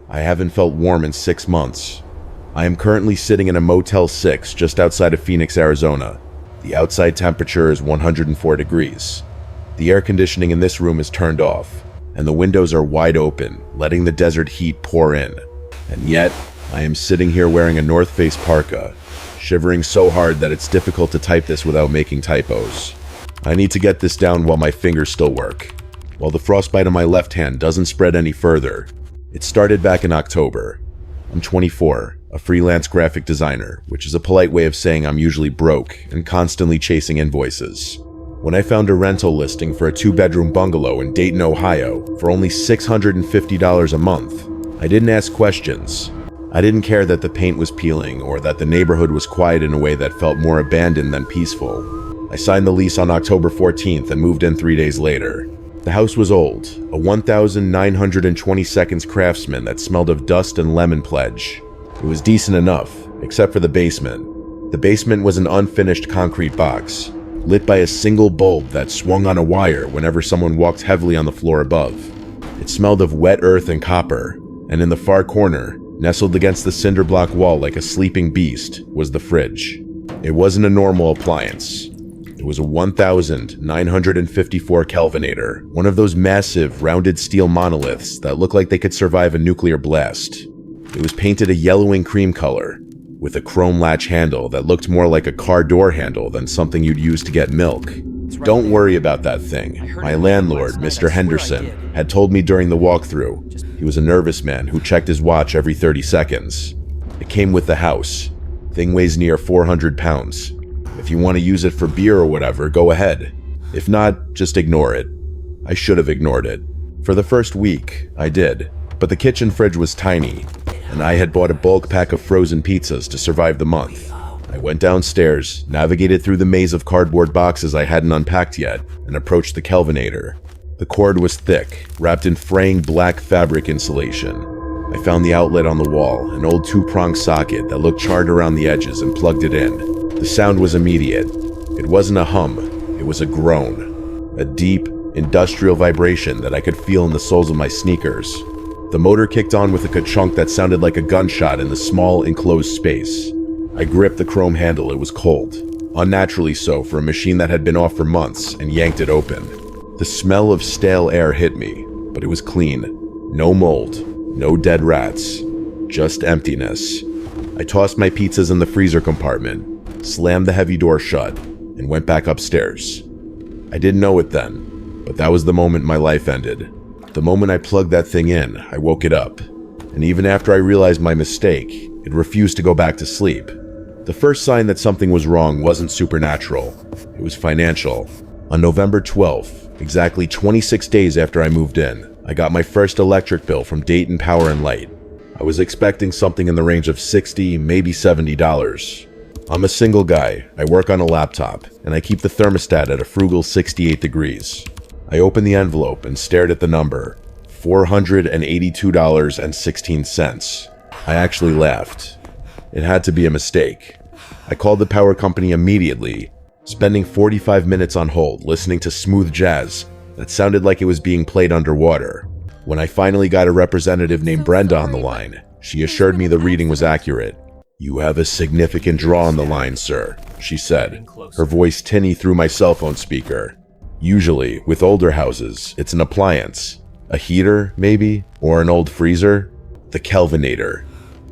I haven't felt warm in 6 months. I am currently sitting in a Motel 6 just outside of Phoenix, Arizona. The outside temperature is 104 degrees. The air conditioning in this room is turned off, and the windows are wide open, letting the desert heat pour in. And yet, I am sitting here wearing a North Face parka, shivering so hard that it's difficult to type this without making typos. I need to get this down while my fingers still work. While the frostbite on my left hand doesn't spread any further, it started back in October. I'm 24, a freelance graphic designer, which is a polite way of saying I'm usually broke and constantly chasing invoices. When I found a rental listing for a 2-bedroom bungalow in Dayton, Ohio for only $650 a month, I didn't ask questions. I didn't care that the paint was peeling or that the neighborhood was quiet in a way that felt more abandoned than peaceful. I signed the lease on October 14th and moved in 3 days later. The house was old, a 1,920 seconds Craftsman that smelled of dust and lemon pledge. It was decent enough, except for the basement. The basement was an unfinished concrete box, lit by a single bulb that swung on a wire whenever someone walked heavily on the floor above. It smelled of wet earth and copper, and in the far corner, nestled against the cinder block wall like a sleeping beast, was the fridge. It wasn't a normal appliance. It was a 1,954 Kelvinator, one of those massive, rounded steel monoliths that looked like they could survive a nuclear blast. It was painted a yellowing cream color, with a chrome latch handle that looked more like a car door handle than something you'd use to get milk. Don't worry about that thing. My landlord, Mr. Henderson, had told me during the walkthrough. He was a nervous man who checked his watch every 30 seconds. It came with the house. Thing weighs near 400 pounds. If you want to use it for beer or whatever, go ahead. If not, just ignore it. I should have ignored it. For the first week, I did. But the kitchen fridge was tiny, and I had bought a bulk pack of frozen pizzas to survive the month. I went downstairs, navigated through the maze of cardboard boxes I hadn't unpacked yet, and approached the Kelvinator. The cord was thick, wrapped in fraying black fabric insulation. I found the outlet on the wall, an old 2-prong socket that looked charred around the edges, and plugged it in. The sound was immediate. It wasn't a hum, it was a groan. A deep, industrial vibration that I could feel in the soles of my sneakers. The motor kicked on with a ka-chunk that sounded like a gunshot in the small, enclosed space. I gripped the chrome handle. It was cold, unnaturally so for a machine that had been off for months, and yanked it open. The smell of stale air hit me, but it was clean. No mold, no dead rats, just emptiness. I tossed my pizzas in the freezer compartment, slammed the heavy door shut, and went back upstairs. I didn't know it then, but that was the moment my life ended. The moment I plugged that thing in, I woke it up. And even after I realized my mistake, it refused to go back to sleep. The first sign that something was wrong wasn't supernatural. It was financial. On November 12th, exactly 26 days after I moved in, I got my first electric bill from Dayton Power and Light. I was expecting something in the range of $60, maybe $70. I'm a single guy, I work on a laptop, and I keep the thermostat at a frugal 68 degrees. I opened the envelope and stared at the number, $482.16. I actually laughed. It had to be a mistake. I called the power company immediately, spending 45 minutes on hold listening to smooth jazz that sounded like it was being played underwater. When I finally got a representative named Brenda on the line, she assured me the reading was accurate. "You have a significant draw on the line, sir," she said, her voice tinny through my cell phone speaker. Usually, with older houses, it's an appliance. A heater, maybe? Or an old freezer? The Kelvinator.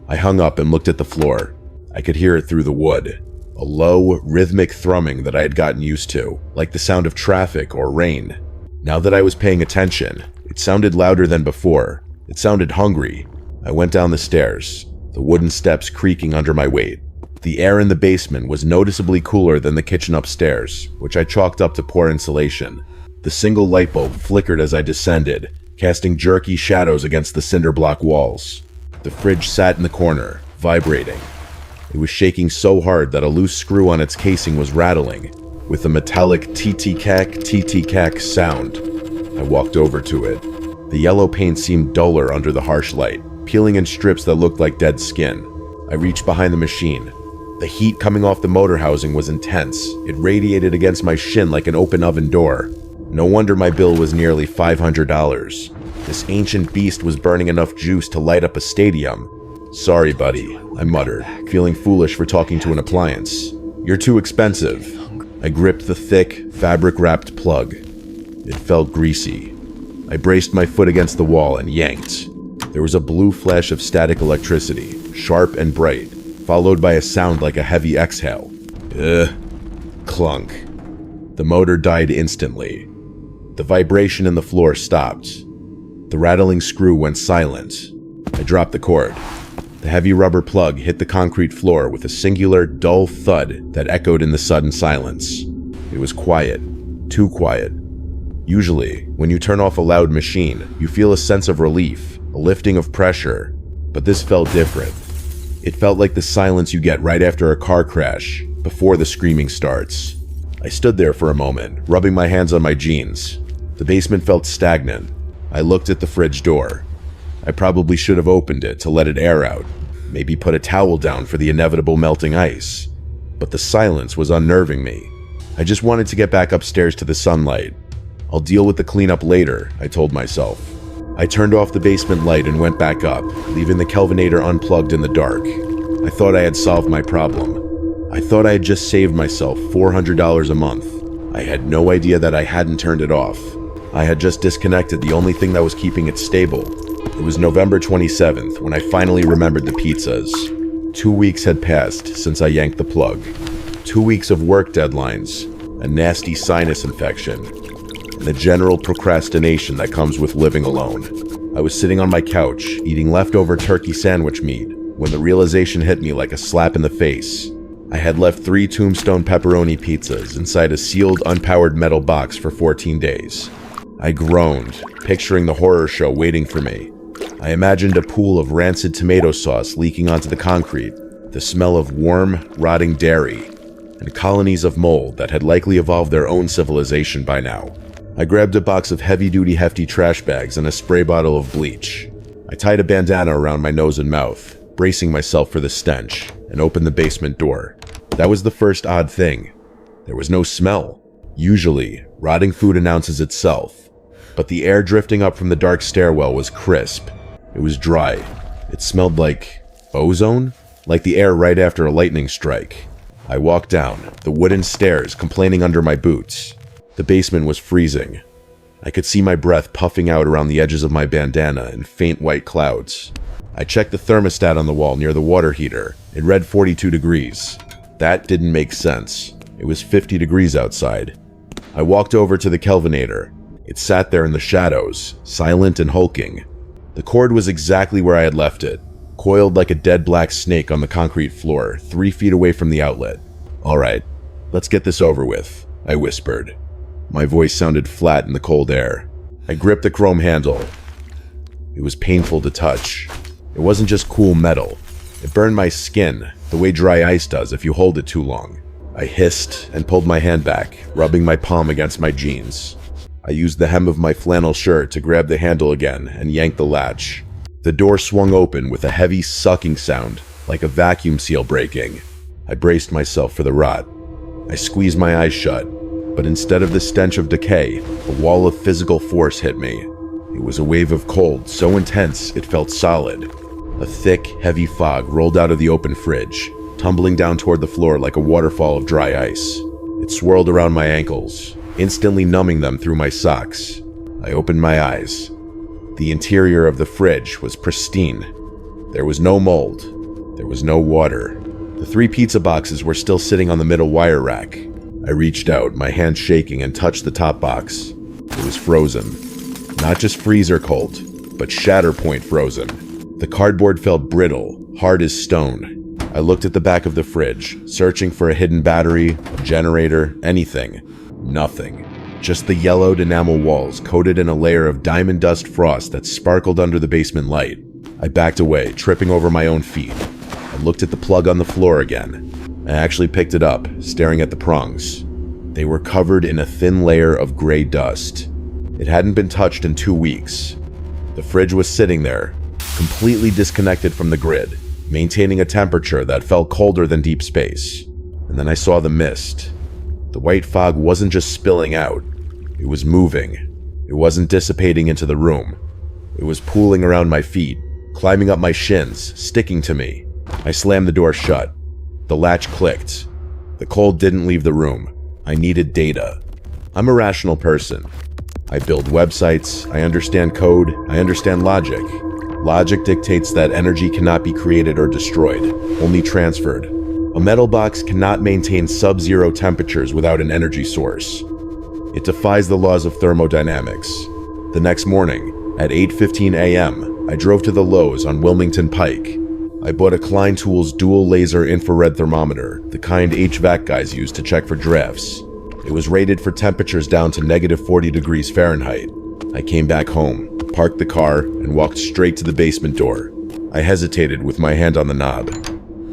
I hung up and looked at the floor. I could hear it through the wood. A low, rhythmic thrumming that I had gotten used to, like the sound of traffic or rain. Now that I was paying attention, it sounded louder than before. It sounded hungry. I went down the stairs, the wooden steps creaking under my weight. The air in the basement was noticeably cooler than the kitchen upstairs, which I chalked up to poor insulation. The single light bulb flickered as I descended, casting jerky shadows against the cinder block walls. The fridge sat in the corner, vibrating. It was shaking so hard that a loose screw on its casing was rattling, with a metallic tt-cack sound. I walked over to it. The yellow paint seemed duller under the harsh light, peeling in strips that looked like dead skin. I reached behind the machine. The heat coming off the motor housing was intense. It radiated against my shin like an open oven door. No wonder my bill was nearly $500. This ancient beast was burning enough juice to light up a stadium. "Sorry, buddy," I muttered, feeling foolish for talking to an appliance. "You're too expensive." I gripped the thick, fabric-wrapped plug. It felt greasy. I braced my foot against the wall and yanked. There was a blue flash of static electricity, sharp and bright, followed by a sound like a heavy exhale. Ugh. Clunk. The motor died instantly. The vibration in the floor stopped. The rattling screw went silent. I dropped the cord. The heavy rubber plug hit the concrete floor with a singular, dull thud that echoed in the sudden silence. It was quiet. Too quiet. Usually, when you turn off a loud machine, you feel a sense of relief, a lifting of pressure. But this felt different. It felt like the silence you get right after a car crash, before the screaming starts. I stood there for a moment, rubbing my hands on my jeans. The basement felt stagnant. I looked at the fridge door. I probably should have opened it to let it air out, maybe put a towel down for the inevitable melting ice. But the silence was unnerving me. I just wanted to get back upstairs to the sunlight. I'll deal with the cleanup later, I told myself. I turned off the basement light and went back up, leaving the Kelvinator unplugged in the dark. I thought I had solved my problem. I thought I had just saved myself $400 a month. I had no idea that I hadn't turned it off. I had just disconnected the only thing that was keeping it stable. It was November 27th when I finally remembered the pizzas. 2 weeks had passed since I yanked the plug. 2 weeks of work deadlines, a nasty sinus infection, and the general procrastination that comes with living alone. I was sitting on my couch, eating leftover turkey sandwich meat, when the realization hit me like a slap in the face. I had left 3 Tombstone pepperoni pizzas inside a sealed, unpowered metal box for 14 days. I groaned, picturing the horror show waiting for me. I imagined a pool of rancid tomato sauce leaking onto the concrete, the smell of warm, rotting dairy, and colonies of mold that had likely evolved their own civilization by now. I grabbed a box of heavy-duty hefty trash bags and a spray bottle of bleach. I tied a bandana around my nose and mouth, bracing myself for the stench, and opened the basement door. That was the first odd thing. There was no smell. Usually, rotting food announces itself. But the air drifting up from the dark stairwell was crisp. It was dry. It smelled like ozone? Like the air right after a lightning strike. I walked down, the wooden stairs complaining under my boots. The basement was freezing. I could see my breath puffing out around the edges of my bandana in faint white clouds. I checked the thermostat on the wall near the water heater. It read 42 degrees. That didn't make sense. It was 50 degrees outside. I walked over to the Kelvinator. It sat there in the shadows, silent and hulking. The cord was exactly where I had left it, coiled like a dead black snake on the concrete floor, 3 feet away from the outlet. "All right, let's get this over with," I whispered. My voice sounded flat in the cold air. I gripped the chrome handle. It was painful to touch. It wasn't just cool metal. It burned my skin, the way dry ice does if you hold it too long. I hissed and pulled my hand back, rubbing my palm against my jeans. I used the hem of my flannel shirt to grab the handle again and yank the latch. The door swung open with a heavy sucking sound, like a vacuum seal breaking. I braced myself for the rot. I squeezed my eyes shut, but instead of the stench of decay, a wall of physical force hit me. It was a wave of cold, so intense it felt solid. A thick, heavy fog rolled out of the open fridge, tumbling down toward the floor like a waterfall of dry ice. It swirled around my ankles, instantly numbing them through my socks. I opened my eyes. The interior of the fridge was pristine. There was no mold. There was no water. The 3 pizza boxes were still sitting on the middle wire rack. I reached out, my hand shaking, and touched the top box. It was frozen. Not just freezer cold, but shatterpoint frozen. The cardboard felt brittle, hard as stone. I looked at the back of the fridge, searching for a hidden battery, a generator, anything. Nothing. Just the yellowed enamel walls coated in a layer of diamond dust frost that sparkled under the basement light. I backed away, tripping over my own feet. I looked at the plug on the floor again. I actually picked it up, staring at the prongs. They were covered in a thin layer of gray dust. It hadn't been touched in 2 weeks. The fridge was sitting there, completely disconnected from the grid, maintaining a temperature that felt colder than deep space. And then I saw the mist. The white fog wasn't just spilling out. It was moving. It wasn't dissipating into the room. It was pooling around my feet, climbing up my shins, sticking to me. I slammed the door shut. The latch clicked. The cold didn't leave the room. I needed data. I'm a rational person. I build websites, I understand code, I understand logic. Logic dictates that energy cannot be created or destroyed, only transferred. A metal box cannot maintain sub-zero temperatures without an energy source. It defies the laws of thermodynamics. The next morning, at 8:15 a.m., I drove to the Lowe's on Wilmington Pike. I bought a Klein Tools dual laser infrared thermometer, the kind HVAC guys use to check for drafts. It was rated for temperatures down to -40 degrees Fahrenheit. I came back home, parked the car, and walked straight to the basement door. I hesitated with my hand on the knob.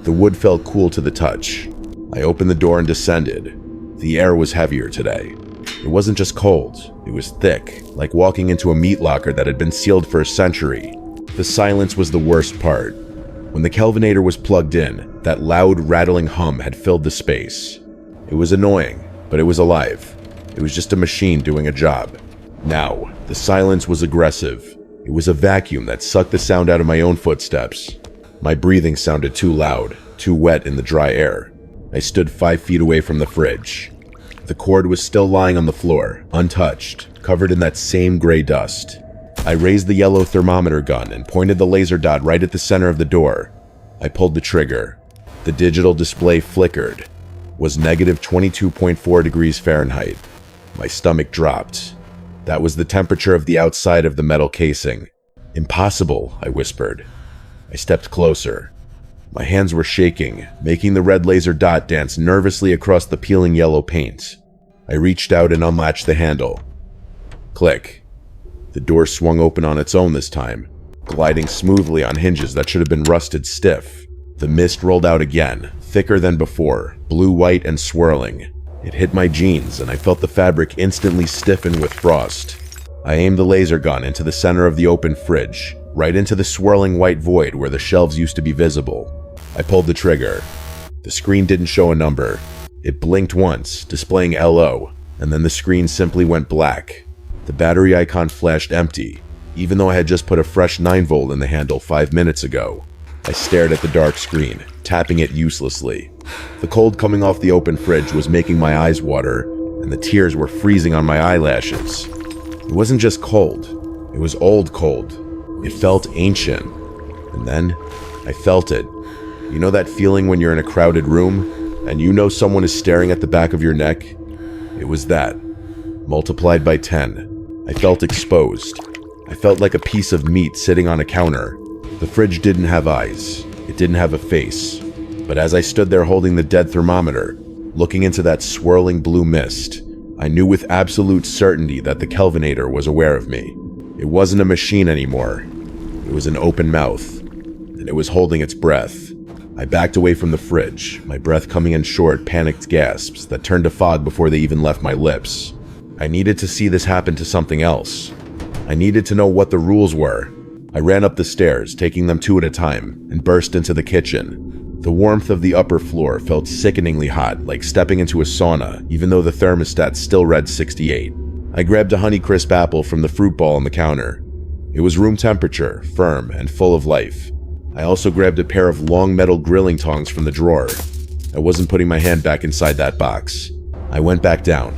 The wood felt cool to the touch. I opened the door and descended. The air was heavier today. It wasn't just cold, it was thick, like walking into a meat locker that had been sealed for a century. The silence was the worst part. When the Kelvinator was plugged in, that loud, rattling hum had filled the space. It was annoying, but it was alive. It was just a machine doing a job. Now, the silence was aggressive. It was a vacuum that sucked the sound out of my own footsteps. My breathing sounded too loud, too wet in the dry air. I stood 5 feet away from the fridge. The cord was still lying on the floor, untouched, covered in that same gray dust. I raised the yellow thermometer gun and pointed the laser dot right at the center of the door. I pulled the trigger. The digital display flickered. Was -22.4 degrees Fahrenheit. My stomach dropped. That was the temperature of the outside of the metal casing. Impossible, I whispered. I stepped closer. My hands were shaking, making the red laser dot dance nervously across the peeling yellow paint. I reached out and unlatched the handle. Click. The door swung open on its own this time, gliding smoothly on hinges that should have been rusted stiff. The mist rolled out again, thicker than before, blue-white and swirling. It hit my jeans, and I felt the fabric instantly stiffen with frost. I aimed the laser gun into the center of the open fridge, right into the swirling white void where the shelves used to be visible. I pulled the trigger. The screen didn't show a number. It blinked once, displaying LO, and then the screen simply went black. The battery icon flashed empty, even though I had just put a fresh 9-volt in the handle 5 minutes ago. I stared at the dark screen, tapping it uselessly. The cold coming off the open fridge was making my eyes water, and the tears were freezing on my eyelashes. It wasn't just cold, it was old cold. It felt ancient. And then, I felt it. You know that feeling when you're in a crowded room, and you know someone is staring at the back of your neck? It was that, multiplied by 10. I felt exposed. I felt like a piece of meat sitting on a counter. The fridge didn't have eyes. It didn't have a face. But as I stood there holding the dead thermometer, looking into that swirling blue mist, I knew with absolute certainty that the Kelvinator was aware of me. It wasn't a machine anymore. It was an open mouth, and it was holding its breath. I backed away from the fridge, my breath coming in short, panicked gasps that turned to fog before they even left my lips. I needed to see this happen to something else. I needed to know what the rules were. I ran up the stairs, taking them 2 at a time, and burst into the kitchen. The warmth of the upper floor felt sickeningly hot, like stepping into a sauna, even though the thermostat still read 68. I grabbed a Honeycrisp apple from the fruit bowl on the counter. It was room temperature, firm, and full of life. I also grabbed a pair of long metal grilling tongs from the drawer. I wasn't putting my hand back inside that box. I went back down.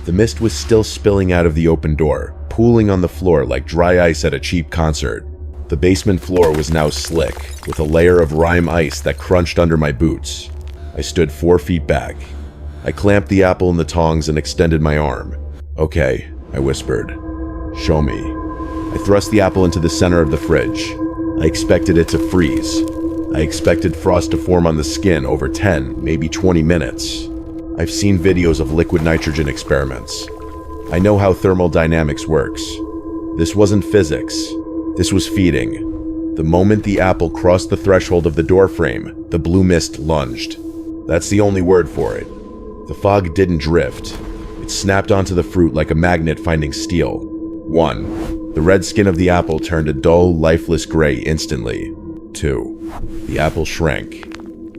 The mist was still spilling out of the open door, pooling on the floor like dry ice at a cheap concert. The basement floor was now slick, with a layer of rime ice that crunched under my boots. I stood 4 feet back. I clamped the apple in the tongs and extended my arm. "Okay," I whispered. "Show me." I thrust the apple into the center of the fridge. I expected it to freeze. I expected frost to form on the skin over 10, maybe 20 minutes. I've seen videos of liquid nitrogen experiments. I know how thermodynamics works. This wasn't physics. This was feeding. The moment the apple crossed the threshold of the doorframe, the blue mist lunged. That's the only word for it. The fog didn't drift. It snapped onto the fruit like a magnet finding steel. 1. The red skin of the apple turned a dull, lifeless gray instantly. 2. The apple shrank.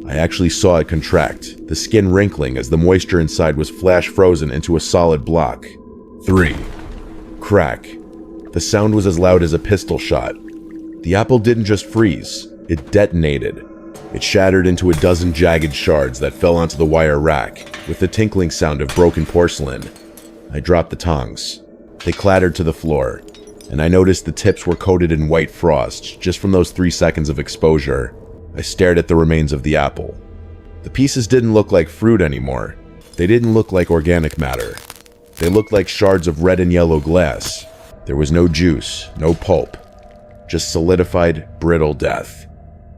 I actually saw it contract, the skin wrinkling as the moisture inside was flash frozen into a solid block. 3. Crack. The sound was as loud as a pistol shot. The apple didn't just freeze, it detonated. It shattered into a dozen jagged shards that fell onto the wire rack, with the tinkling sound of broken porcelain. I dropped the tongs. They clattered to the floor, and I noticed the tips were coated in white frost just from those 3 seconds of exposure. I stared at the remains of the apple. The pieces didn't look like fruit anymore. They didn't look like organic matter. They looked like shards of red and yellow glass. There was no juice, no pulp, just solidified, brittle death.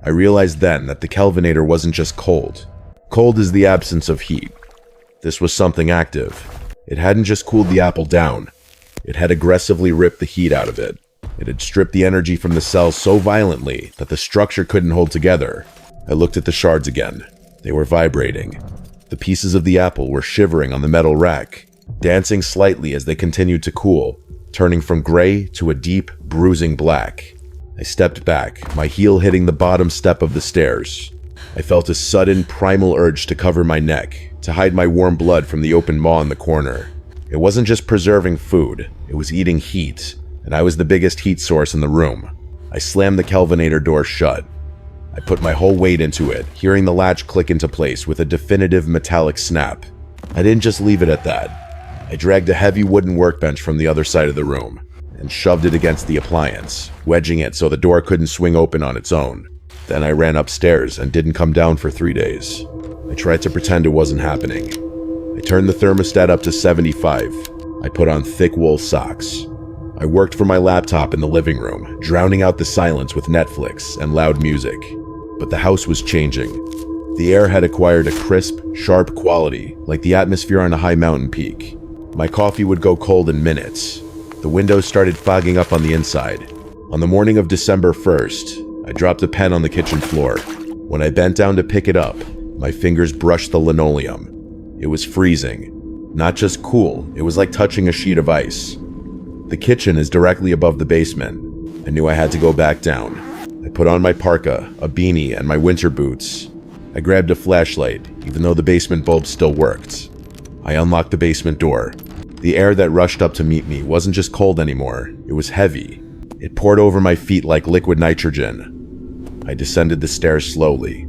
I realized then that the Kelvinator wasn't just cold. Cold is the absence of heat. This was something active. It hadn't just cooled the apple down. It had aggressively ripped the heat out of it. It had stripped the energy from the cells so violently that the structure couldn't hold together. I looked at the shards again. They were vibrating. The pieces of the apple were shivering on the metal rack, dancing slightly as they continued to cool, turning from gray to a deep, bruising black. I stepped back, my heel hitting the bottom step of the stairs. I felt a sudden, primal urge to cover my neck, to hide my warm blood from the open maw in the corner. It wasn't just preserving food, it was eating heat, and I was the biggest heat source in the room. I slammed the Kelvinator door shut. I put my whole weight into it, hearing the latch click into place with a definitive metallic snap. I didn't just leave it at that. I dragged a heavy wooden workbench from the other side of the room and shoved it against the appliance, wedging it so the door couldn't swing open on its own. Then I ran upstairs and didn't come down for 3 days. I tried to pretend it wasn't happening. I turned the thermostat up to 75. I put on thick wool socks. I worked from my laptop in the living room, drowning out the silence with Netflix and loud music. But the house was changing. The air had acquired a crisp, sharp quality, like the atmosphere on a high mountain peak. My coffee would go cold in minutes. The windows started fogging up on the inside. On the morning of December 1st, I dropped a pen on the kitchen floor. When I bent down to pick it up, my fingers brushed the linoleum. It was freezing. Not just cool, it was like touching a sheet of ice. The kitchen is directly above the basement. I knew I had to go back down. I put on my parka, a beanie, and my winter boots. I grabbed a flashlight, even though the basement bulb still worked. I unlocked the basement door. The air that rushed up to meet me wasn't just cold anymore, it was heavy. It poured over my feet like liquid nitrogen. I descended the stairs slowly,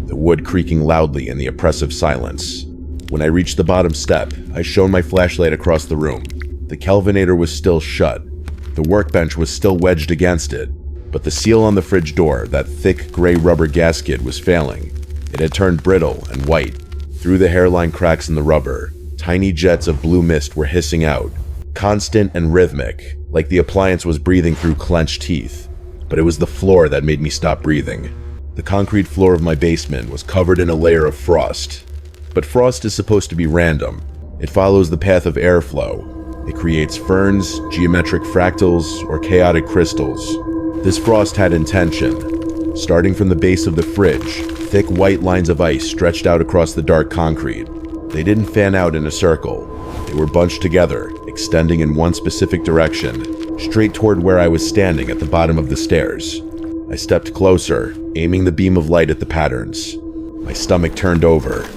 the wood creaking loudly in the oppressive silence. When I reached the bottom step, I shone my flashlight across the room. The Kelvinator was still shut. The workbench was still wedged against it, but the seal on the fridge door, that thick gray rubber gasket, was failing. It had turned brittle and white. Through the hairline cracks in the rubber, tiny jets of blue mist were hissing out, constant and rhythmic, like the appliance was breathing through clenched teeth. But it was the floor that made me stop breathing. The concrete floor of my basement was covered in a layer of frost. But frost is supposed to be random. It follows the path of airflow. It creates ferns, geometric fractals, or chaotic crystals. This frost had intention. Starting from the base of the fridge, thick white lines of ice stretched out across the dark concrete. They didn't fan out in a circle. They were bunched together, extending in one specific direction, straight toward where I was standing at the bottom of the stairs. I stepped closer, aiming the beam of light at the patterns. My stomach turned over.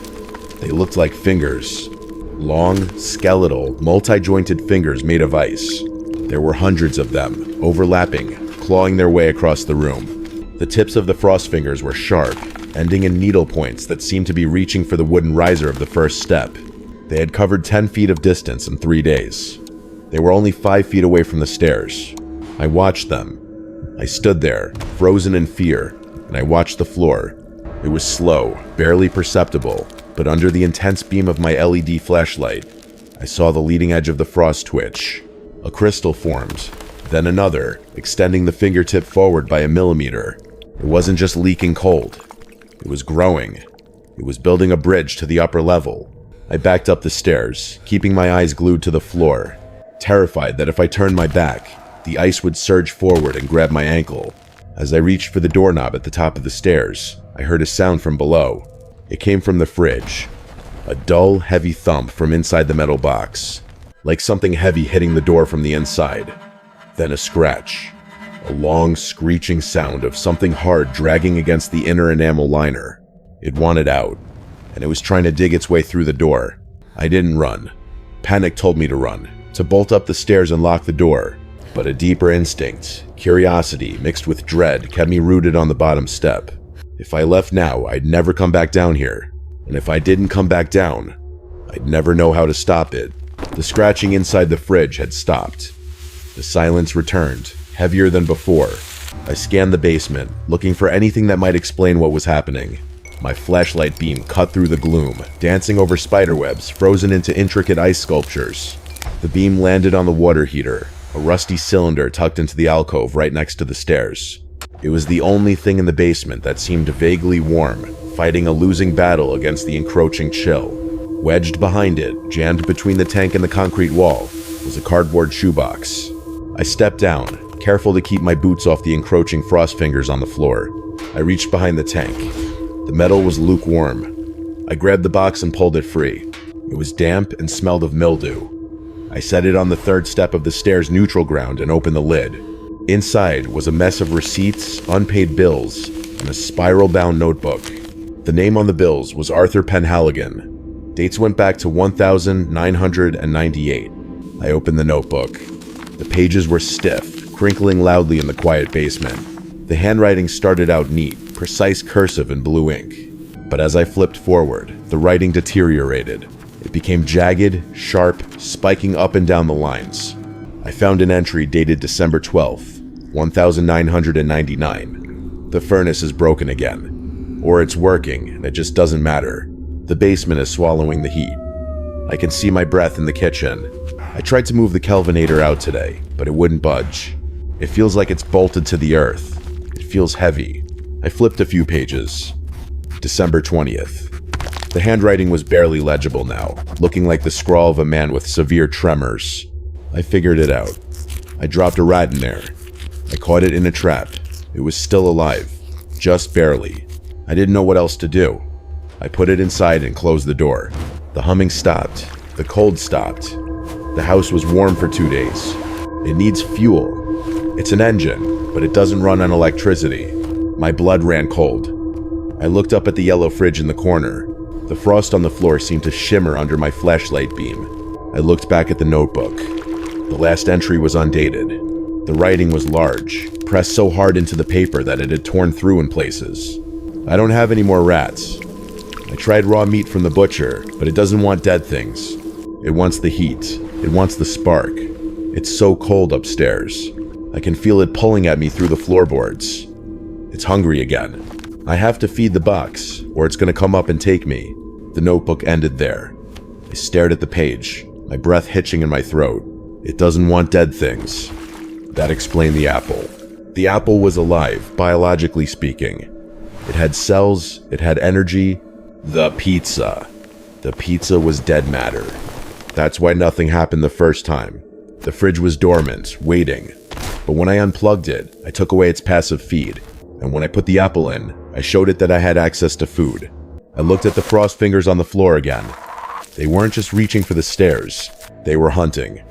They looked like fingers. Long, skeletal, multi-jointed fingers made of ice. There were hundreds of them, overlapping, clawing their way across the room. The tips of the frost fingers were sharp, ending in needle points that seemed to be reaching for the wooden riser of the first step. They had covered 10 feet of distance in 3 days. They were only 5 feet away from the stairs. I watched them. I stood there, frozen in fear, and I watched the floor. It was slow, barely perceptible, but under the intense beam of my LED flashlight, I saw the leading edge of the frost twitch. A crystal formed, then another, extending the fingertip forward by a millimeter. It wasn't just leaking cold. It was growing. It was building a bridge to the upper level. I backed up the stairs, keeping my eyes glued to the floor, terrified that if I turned my back, the ice would surge forward and grab my ankle. As I reached for the doorknob at the top of the stairs, I heard a sound from below. It came from the fridge. A dull, heavy thump from inside the metal box, like something heavy hitting the door from the inside. Then a scratch. A long, screeching sound of something hard dragging against the inner enamel liner. It wanted out, and it was trying to dig its way through the door. I didn't run. Panic told me to run, to bolt up the stairs and lock the door. But a deeper instinct, curiosity mixed with dread, kept me rooted on the bottom step. If I left now, I'd never come back down here. And if I didn't come back down, I'd never know how to stop it. The scratching inside the fridge had stopped. The silence returned, heavier than before. I scanned the basement, looking for anything that might explain what was happening. My flashlight beam cut through the gloom, dancing over spiderwebs frozen into intricate ice sculptures. The beam landed on the water heater, a rusty cylinder tucked into the alcove right next to the stairs. It was the only thing in the basement that seemed vaguely warm, fighting a losing battle against the encroaching chill. Wedged behind it, jammed between the tank and the concrete wall, was a cardboard shoebox. I stepped down, careful to keep my boots off the encroaching frost fingers on the floor. I reached behind the tank. The metal was lukewarm. I grabbed the box and pulled it free. It was damp and smelled of mildew. I set it on the third step of the stairs' neutral ground and opened the lid. Inside was a mess of receipts, unpaid bills, and a spiral-bound notebook. The name on the bills was Arthur Penhaligon. Dates went back to 1998. I opened the notebook. The pages were stiff, crinkling loudly in the quiet basement. The handwriting started out neat, precise cursive in blue ink. But as I flipped forward, the writing deteriorated. It became jagged, sharp, spiking up and down the lines. I found an entry dated December 12th, 1999. The furnace is broken again. Or it's working, and it just doesn't matter. The basement is swallowing the heat. I can see my breath in the kitchen. I tried to move the Kelvinator out today, but it wouldn't budge. It feels like it's bolted to the earth. It feels heavy. I flipped a few pages. December 20th. The handwriting was barely legible now, looking like the scrawl of a man with severe tremors. I figured it out. I dropped a rat in there. I caught it in a trap. It was still alive. Just barely. I didn't know what else to do. I put it inside and closed the door. The humming stopped. The cold stopped. The house was warm for 2 days. It needs fuel. It's an engine, but it doesn't run on electricity. My blood ran cold. I looked up at the yellow fridge in the corner. The frost on the floor seemed to shimmer under my flashlight beam. I looked back at the notebook. The last entry was undated. The writing was large, pressed so hard into the paper that it had torn through in places. I don't have any more rats. I tried raw meat from the butcher, but it doesn't want dead things. It wants the heat. It wants the spark. It's so cold upstairs. I can feel it pulling at me through the floorboards. It's hungry again. I have to feed the box, or it's going to come up and take me. The notebook ended there. I stared at the page, my breath hitching in my throat. It doesn't want dead things. That explained the apple. The apple was alive, biologically speaking. It had cells, it had energy. The pizza. The pizza was dead matter. That's why nothing happened the first time. The fridge was dormant, waiting. But when I unplugged it, I took away its passive feed. And when I put the apple in, I showed it that I had access to food. I looked at the frost fingers on the floor again. They weren't just reaching for the stairs. They were hunting.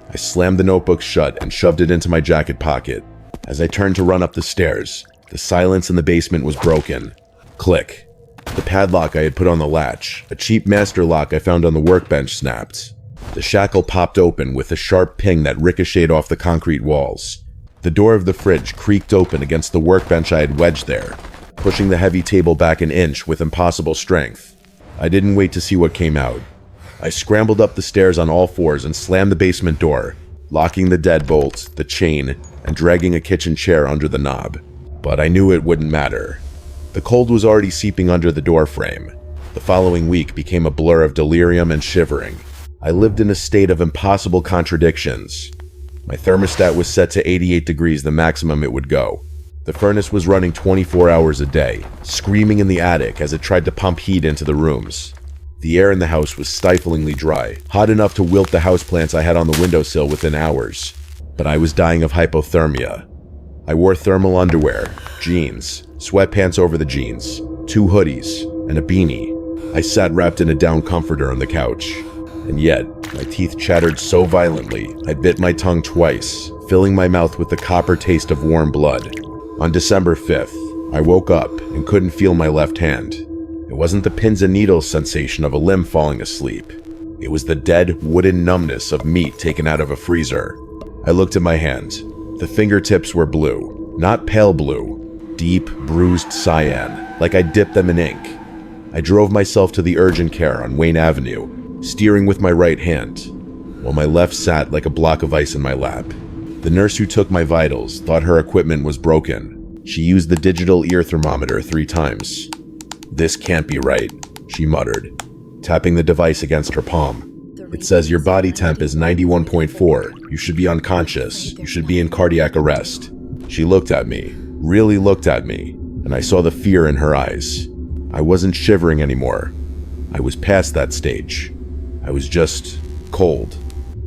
I slammed the notebook shut and shoved it into my jacket pocket. As I turned to run up the stairs, the silence in the basement was broken. Click. The padlock I had put on the latch, a cheap master lock I found on the workbench, snapped. The shackle popped open with a sharp ping that ricocheted off the concrete walls. The door of the fridge creaked open against the workbench I had wedged there, pushing the heavy table back an inch with impossible strength. I didn't wait to see what came out. I scrambled up the stairs on all fours and slammed the basement door, locking the deadbolt, the chain, and dragging a kitchen chair under the knob. But I knew it wouldn't matter. The cold was already seeping under the door frame. The following week became a blur of delirium and shivering. I lived in a state of impossible contradictions. My thermostat was set to 88 degrees, the maximum it would go. The furnace was running 24 hours a day, screaming in the attic as it tried to pump heat into the rooms. The air in the house was stiflingly dry, hot enough to wilt the houseplants I had on the windowsill within hours. But I was dying of hypothermia. I wore thermal underwear, jeans, sweatpants over the jeans, 2 hoodies, and a beanie. I sat wrapped in a down comforter on the couch. And yet, my teeth chattered so violently, I bit my tongue twice, filling my mouth with the copper taste of warm blood. On December 5th, I woke up and couldn't feel my left hand. It wasn't the pins and needles sensation of a limb falling asleep. It was the dead, wooden numbness of meat taken out of a freezer. I looked at my hand. The fingertips were blue, not pale blue, deep, bruised cyan, like I dipped them in ink. I drove myself to the urgent care on Wayne Avenue, steering with my right hand, while my left sat like a block of ice in my lap. The nurse who took my vitals thought her equipment was broken. She used the digital ear thermometer 3 times. "This can't be right," she muttered, tapping the device against her palm. "It says your body temp is 91.4. You should be unconscious. You should be in cardiac arrest." She looked at me, really looked at me, and I saw the fear in her eyes. I wasn't shivering anymore. I was past that stage. I was just cold.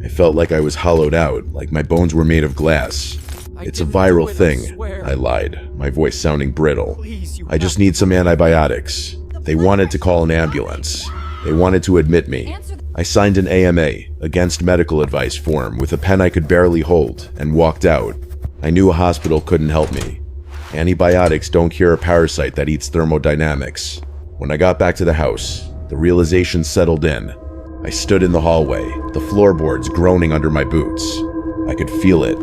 I felt like I was hollowed out, like my bones were made of glass. "It's a viral thing," I lied, my voice sounding brittle. "I just need some antibiotics." They wanted to call an ambulance. They wanted to admit me. I signed an AMA, against medical advice form, with a pen I could barely hold, and walked out. I knew a hospital couldn't help me. Antibiotics don't cure a parasite that eats thermodynamics. When I got back to the house, the realization settled in. I stood in the hallway, the floorboards groaning under my boots. I could feel it.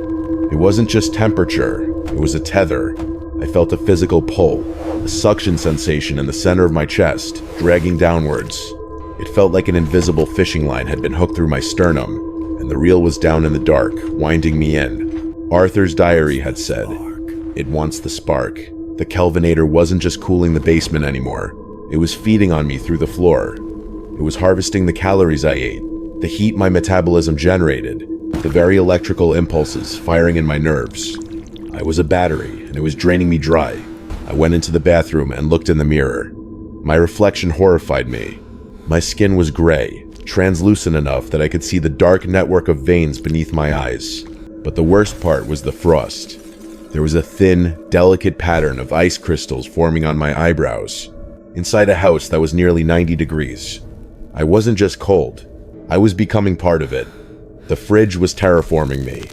It wasn't just temperature, it was a tether. I felt a physical pull, a suction sensation in the center of my chest, dragging downwards. It felt like an invisible fishing line had been hooked through my sternum, and the reel was down in the dark, winding me in. Arthur's diary had said, "It wants the spark." The Kelvinator wasn't just cooling the basement anymore. It was feeding on me through the floor. It was harvesting the calories I ate, the heat my metabolism generated, the very electrical impulses firing in my nerves. I was a battery, and it was draining me dry. I went into the bathroom and looked in the mirror. My reflection horrified me. My skin was gray, translucent enough that I could see the dark network of veins beneath my eyes. But the worst part was the frost. There was a thin, delicate pattern of ice crystals forming on my eyebrows, inside a house that was nearly 90 degrees. I wasn't just cold, I was becoming part of it. The fridge was terraforming me.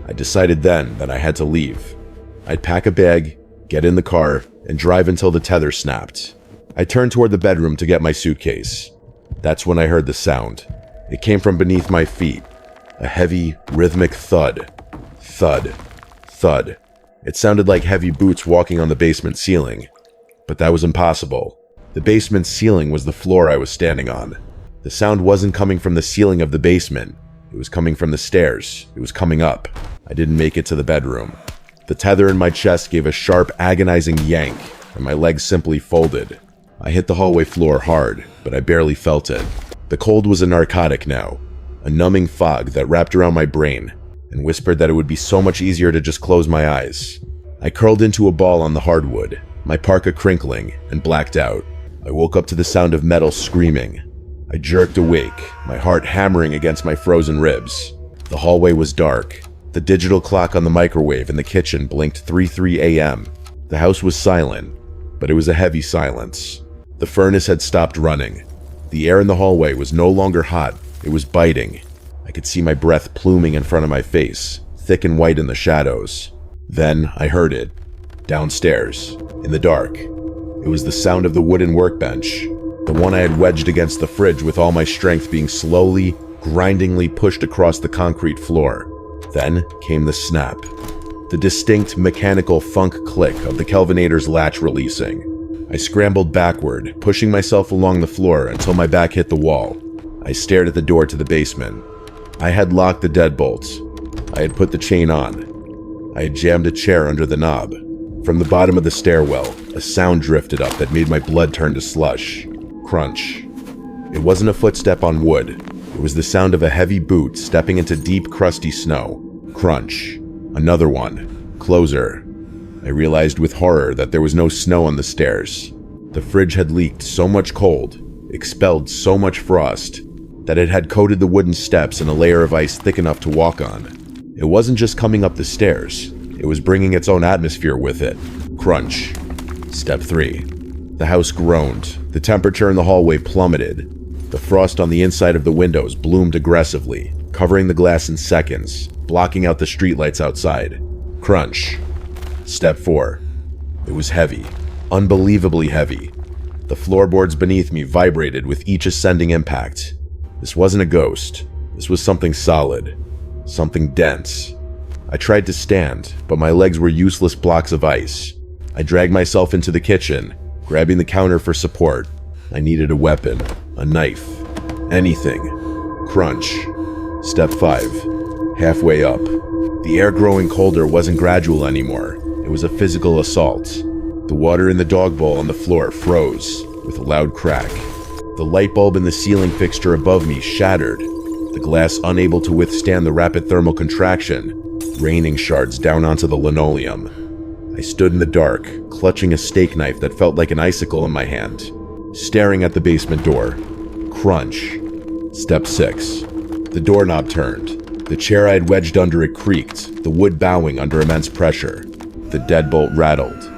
I decided then that I had to leave. I'd pack a bag, get in the car, and drive until the tether snapped. I turned toward the bedroom to get my suitcase. That's when I heard the sound. It came from beneath my feet. A heavy, rhythmic thud. Thud. Thud. It sounded like heavy boots walking on the basement ceiling. But that was impossible. The basement ceiling was the floor I was standing on. The sound wasn't coming from the ceiling of the basement. It was coming from the stairs. It was coming up. I didn't make it to the bedroom. The tether in my chest gave a sharp, agonizing yank, and my legs simply folded. I hit the hallway floor hard, but I barely felt it. The cold was a narcotic now, a numbing fog that wrapped around my brain and whispered that it would be so much easier to just close my eyes. I curled into a ball on the hardwood, my parka crinkling, and blacked out. I woke up to the sound of metal screaming. I jerked awake, my heart hammering against my frozen ribs. The hallway was dark. The digital clock on the microwave in the kitchen blinked 3:03 a.m. The house was silent, but it was a heavy silence. The furnace had stopped running. The air in the hallway was no longer hot, it was biting. I could see my breath pluming in front of my face, thick and white in the shadows. Then I heard it. Downstairs, in the dark. It was the sound of the wooden workbench, the one I had wedged against the fridge with all my strength being slowly, grindingly pushed across the concrete floor. Then came the snap. The distinct mechanical funk click of the Kelvinator's latch releasing. I scrambled backward, pushing myself along the floor until my back hit the wall. I stared at the door to the basement. I had locked the deadbolts. I had put the chain on. I had jammed a chair under the knob. From the bottom of the stairwell, a sound drifted up that made my blood turn to slush. Crunch. It wasn't a footstep on wood. It was the sound of a heavy boot stepping into deep, crusty snow. Crunch. Another one. Closer. I realized with horror that there was no snow on the stairs. The fridge had leaked so much cold, expelled so much frost, that it had coated the wooden steps in a layer of ice thick enough to walk on. It wasn't just coming up the stairs. It was bringing its own atmosphere with it. Crunch. Step 3. The house groaned. The temperature in the hallway plummeted. The frost on the inside of the windows bloomed aggressively, covering the glass in seconds, blocking out the streetlights outside. Crunch. Step 4. It was heavy. Unbelievably heavy. The floorboards beneath me vibrated with each ascending impact. This wasn't a ghost. This was something solid. Something dense. I tried to stand, but my legs were useless blocks of ice. I dragged myself into the kitchen, grabbing the counter for support. I needed a weapon, a knife, anything. Crunch. Step 5. Halfway up. The air growing colder wasn't gradual anymore. It was a physical assault. The water in the dog bowl on the floor froze with a loud crack. The light bulb in the ceiling fixture above me shattered, the glass unable to withstand the rapid thermal contraction, raining shards down onto the linoleum. I stood in the dark, clutching a steak knife that felt like an icicle in my hand, staring at the basement door. Crunch. Step 6. The doorknob turned. The chair I had wedged under it creaked, the wood bowing under immense pressure. The deadbolt rattled.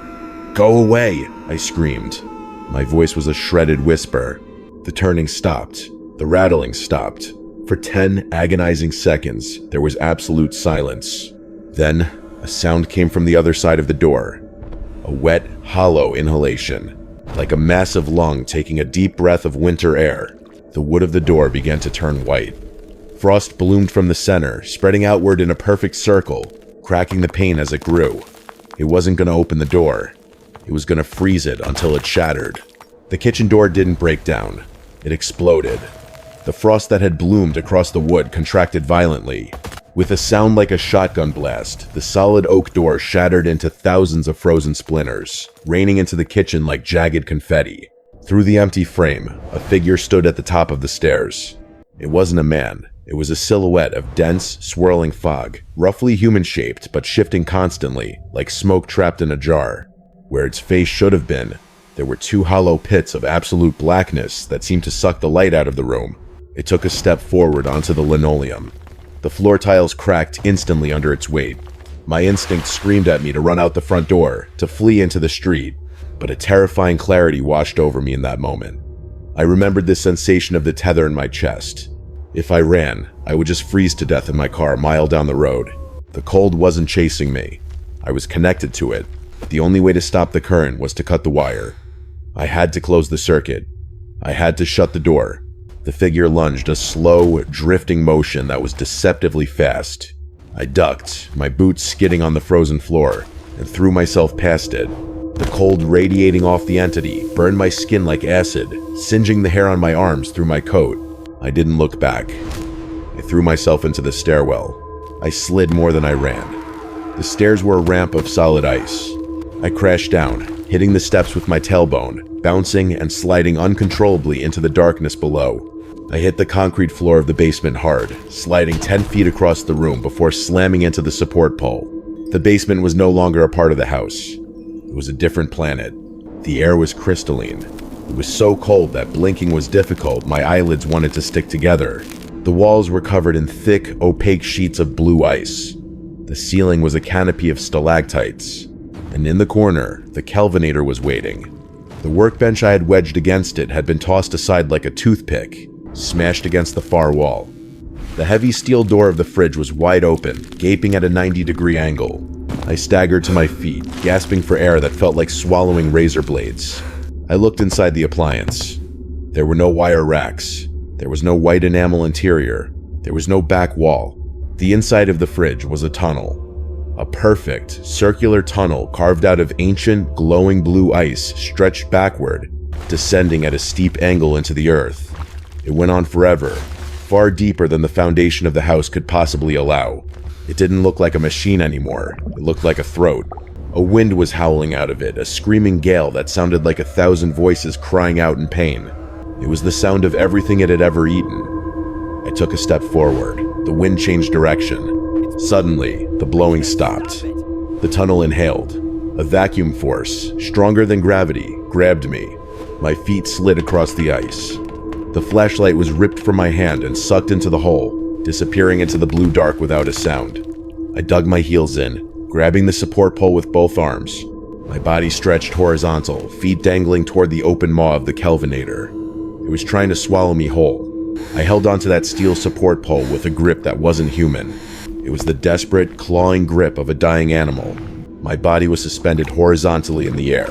"Go away!" I screamed. My voice was a shredded whisper. The turning stopped. The rattling stopped. For 10 agonizing seconds, there was absolute silence. Then, a sound came from the other side of the door. A wet, hollow inhalation, like a massive lung taking a deep breath of winter air. The wood of the door began to turn white. Frost bloomed from the center, spreading outward in a perfect circle, cracking the pane as it grew. It wasn't going to open the door. It was going to freeze it until it shattered. The kitchen door didn't break down. It exploded. The frost that had bloomed across the wood contracted violently. With a sound like a shotgun blast, the solid oak door shattered into thousands of frozen splinters, raining into the kitchen like jagged confetti. Through the empty frame, a figure stood at the top of the stairs. It wasn't a man. It was a silhouette of dense, swirling fog, roughly human-shaped but shifting constantly, like smoke trapped in a jar. Where its face should have been, there were 2 hollow pits of absolute blackness that seemed to suck the light out of the room. It took a step forward onto the linoleum. The floor tiles cracked instantly under its weight. My instinct screamed at me to run out the front door, to flee into the street, but a terrifying clarity washed over me in that moment. I remembered the sensation of the tether in my chest. If I ran, I would just freeze to death in my car a mile down the road. The cold wasn't chasing me. I was connected to it. The only way to stop the current was to cut the wire. I had to close the circuit. I had to shut the door. The figure lunged, a slow, drifting motion that was deceptively fast. I ducked, my boots skidding on the frozen floor, and threw myself past it. The cold radiating off the entity burned my skin like acid, singeing the hair on my arms through my coat. I didn't look back. I threw myself into the stairwell. I slid more than I ran. The stairs were a ramp of solid ice. I crashed down, hitting the steps with my tailbone, bouncing and sliding uncontrollably into the darkness below. I hit the concrete floor of the basement hard, sliding 10 feet across the room before slamming into the support pole. The basement was no longer a part of the house. It was a different planet. The air was crystalline. It was so cold that blinking was difficult. My eyelids wanted to stick together. The walls were covered in thick, opaque sheets of blue ice. The ceiling was a canopy of stalactites. And in the corner, the Kelvinator was waiting. The workbench I had wedged against it had been tossed aside like a toothpick, smashed against the far wall. The heavy steel door of the fridge was wide open, gaping at a 90-degree angle. I staggered to my feet, gasping for air that felt like swallowing razor blades. I looked inside the appliance. There were no wire racks. There was no white enamel interior. There was no back wall. The inside of the fridge was a tunnel. A perfect, circular tunnel carved out of ancient, glowing blue ice stretched backward, descending at a steep angle into the earth. It went on forever, far deeper than the foundation of the house could possibly allow. It didn't look like a machine anymore. It looked like a throat. A wind was howling out of it, a screaming gale that sounded like 1,000 voices crying out in pain. It was the sound of everything it had ever eaten. I took a step forward. The wind changed direction. Suddenly, the blowing stopped. The tunnel inhaled. A vacuum force, stronger than gravity, grabbed me. My feet slid across the ice. The flashlight was ripped from my hand and sucked into the hole, disappearing into the blue dark without a sound. I dug my heels in, grabbing the support pole with both arms. My body stretched horizontal, feet dangling toward the open maw of the Kelvinator. It was trying to swallow me whole. I held onto that steel support pole with a grip that wasn't human. It was the desperate, clawing grip of a dying animal. My body was suspended horizontally in the air,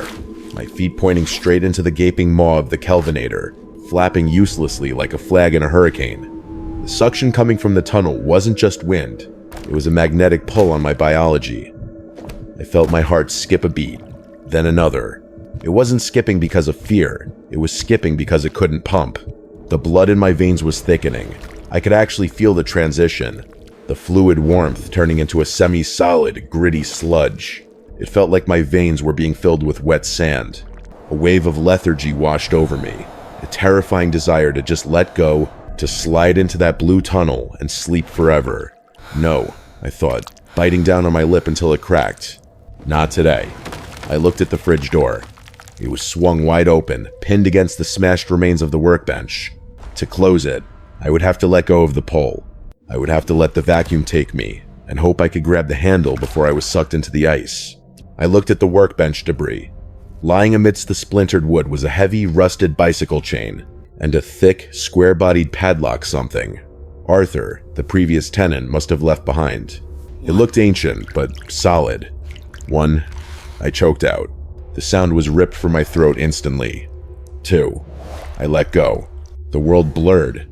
my feet pointing straight into the gaping maw of the Kelvinator, flapping uselessly like a flag in a hurricane. The suction coming from the tunnel wasn't just wind. It was a magnetic pull on my biology. I felt my heart skip a beat, then another. It wasn't skipping because of fear. It was skipping because it couldn't pump. The blood in my veins was thickening. I could actually feel the transition. The fluid warmth turning into a semi-solid, gritty sludge. It felt like my veins were being filled with wet sand. A wave of lethargy washed over me. A terrifying desire to just let go, to slide into that blue tunnel and sleep forever. No, I thought, biting down on my lip until it cracked. Not today. I looked at the fridge door. It was swung wide open, pinned against the smashed remains of the workbench. To close it, I would have to let go of the pole. I would have to let the vacuum take me, and hope I could grab the handle before I was sucked into the ice. I looked at the workbench debris. Lying amidst the splintered wood was a heavy, rusted bicycle chain, and a thick, square-bodied padlock something. Arthur, the previous tenant, must have left behind. It looked ancient, but solid. One, I choked out. The sound was ripped from my throat instantly. Two, I let go. The world blurred.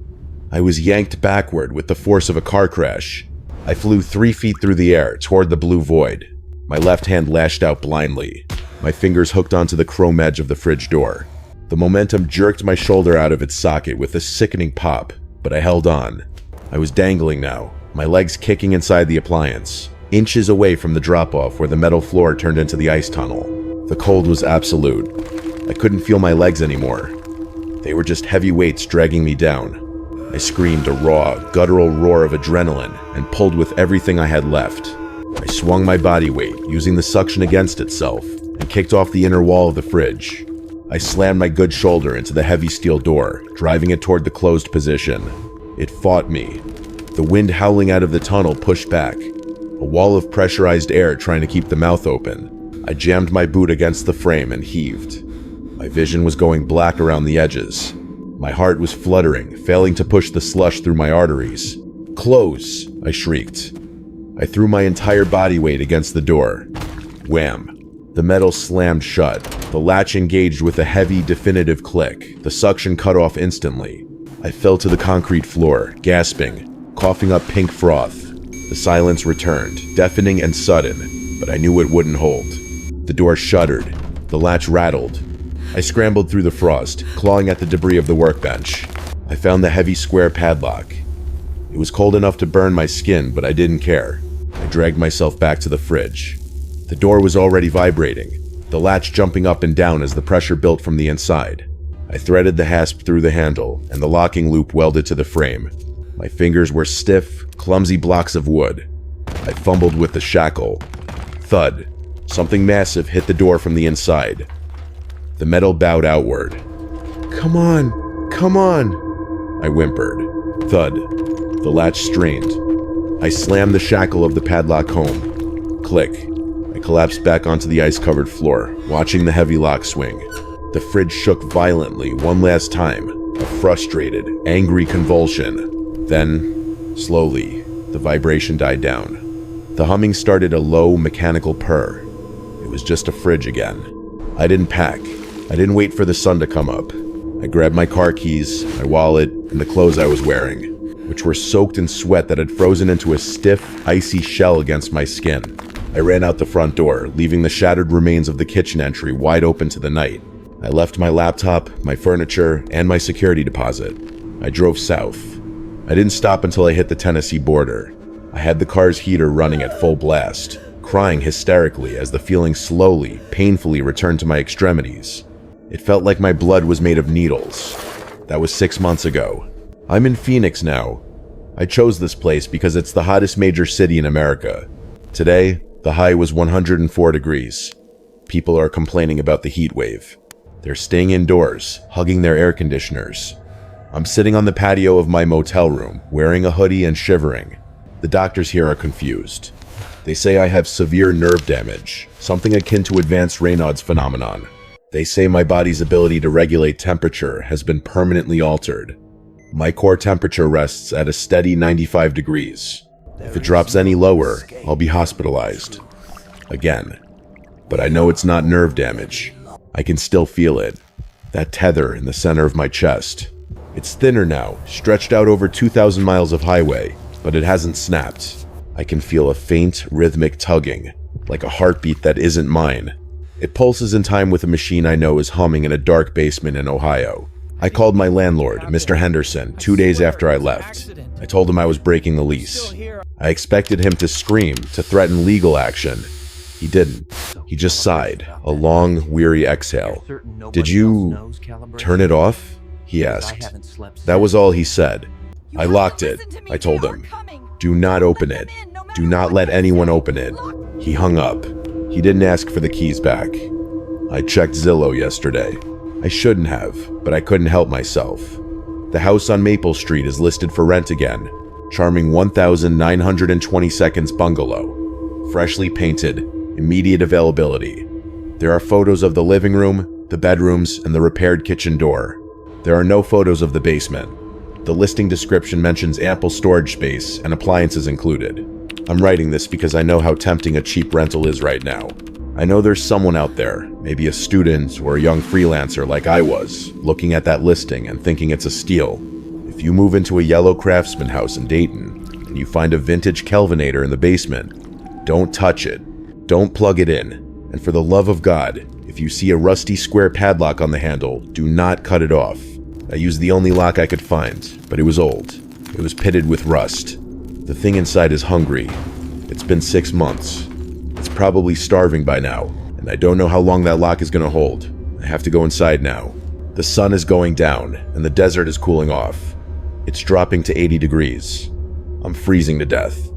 I was yanked backward with the force of a car crash. I flew 3 feet through the air toward the blue void. My left hand lashed out blindly. My fingers hooked onto the chrome edge of the fridge door. The momentum jerked my shoulder out of its socket with a sickening pop, but I held on. I was dangling now, my legs kicking inside the appliance, inches away from the drop-off where the metal floor turned into the ice tunnel. The cold was absolute. I couldn't feel my legs anymore. They were just heavy weights dragging me down. I screamed a raw, guttural roar of adrenaline and pulled with everything I had left. I swung my body weight, using the suction against itself, and kicked off the inner wall of the fridge. I slammed my good shoulder into the heavy steel door, driving it toward the closed position. It fought me. The wind howling out of the tunnel pushed back, a wall of pressurized air trying to keep the mouth open. I jammed my boot against the frame and heaved. My vision was going black around the edges. My heart was fluttering, failing to push the slush through my arteries. "Close!" I shrieked. I threw my entire body weight against the door. Wham! The metal slammed shut. The latch engaged with a heavy, definitive click. The suction cut off instantly. I fell to the concrete floor, gasping, coughing up pink froth. The silence returned, deafening and sudden, but I knew it wouldn't hold. The door shuddered. The latch rattled. I scrambled through the frost, clawing at the debris of the workbench. I found the heavy square padlock. It was cold enough to burn my skin, but I didn't care. I dragged myself back to the fridge. The door was already vibrating, the latch jumping up and down as the pressure built from the inside. I threaded the hasp through the handle, and the locking loop welded to the frame. My fingers were stiff, clumsy blocks of wood. I fumbled with the shackle. Thud. Something massive hit the door from the inside. The metal bowed outward. "Come on! Come on!" I whimpered. Thud. The latch strained. I slammed the shackle of the padlock home. Click. I collapsed back onto the ice-covered floor, watching the heavy lock swing. The fridge shook violently one last time, a frustrated, angry convulsion. Then, slowly, the vibration died down. The humming started a low, mechanical purr. It was just a fridge again. I didn't pack. I didn't wait for the sun to come up. I grabbed my car keys, my wallet, and the clothes I was wearing, which were soaked in sweat that had frozen into a stiff, icy shell against my skin. I ran out the front door, leaving the shattered remains of the kitchen entry wide open to the night. I left my laptop, my furniture, and my security deposit. I drove south. I didn't stop until I hit the Tennessee border. I had the car's heater running at full blast, crying hysterically as the feeling slowly, painfully returned to my extremities. It felt like my blood was made of needles. That was 6 months ago. I'm in Phoenix now. I chose this place because it's the hottest major city in America. Today, the high was 104 degrees. People are complaining about the heat wave. They're staying indoors, hugging their air conditioners. I'm sitting on the patio of my motel room, wearing a hoodie and shivering. The doctors here are confused. They say I have severe nerve damage, something akin to advanced Raynaud's phenomenon. They say my body's ability to regulate temperature has been permanently altered. My core temperature rests at a steady 95 degrees. If it drops any lower, I'll be hospitalized. Again. But I know it's not nerve damage. I can still feel it. That tether in the center of my chest. It's thinner now, stretched out over 2,000 miles of highway, but it hasn't snapped. I can feel a faint, rhythmic tugging, like a heartbeat that isn't mine. It pulses in time with a machine I know is humming in a dark basement in Ohio. I called my landlord, Mr. Henderson, 2 days after I left. I told him I was breaking the lease. I expected him to scream, to threaten legal action. He didn't. He just sighed, a long, weary exhale. "Did you turn it off?" he asked. That was all he said. "I locked it," I told him. "Do not open it. Do not let anyone open it." He hung up. He didn't ask for the keys back. I checked Zillow yesterday. I shouldn't have, but I couldn't help myself. The house on Maple Street is listed for rent again. Charming 1,920 seconds bungalow. Freshly painted, immediate availability. There are photos of the living room, the bedrooms, and the repaired kitchen door. There are no photos of the basement. The listing description mentions ample storage space and appliances included. I'm writing this because I know how tempting a cheap rental is right now. I know there's someone out there, maybe a student or a young freelancer like I was, looking at that listing and thinking it's a steal. If you move into a yellow Craftsman house in Dayton and you find a vintage Kelvinator in the basement, don't touch it. Don't plug it in. And for the love of God, if you see a rusty square padlock on the handle, do not cut it off. I used the only lock I could find, but it was old. It was pitted with rust. The thing inside is hungry. It's been 6 months. It's probably starving by now, and I don't know how long that lock is going to hold. I have to go inside now. The sun is going down, and the desert is cooling off. It's dropping to 80 degrees. I'm freezing to death.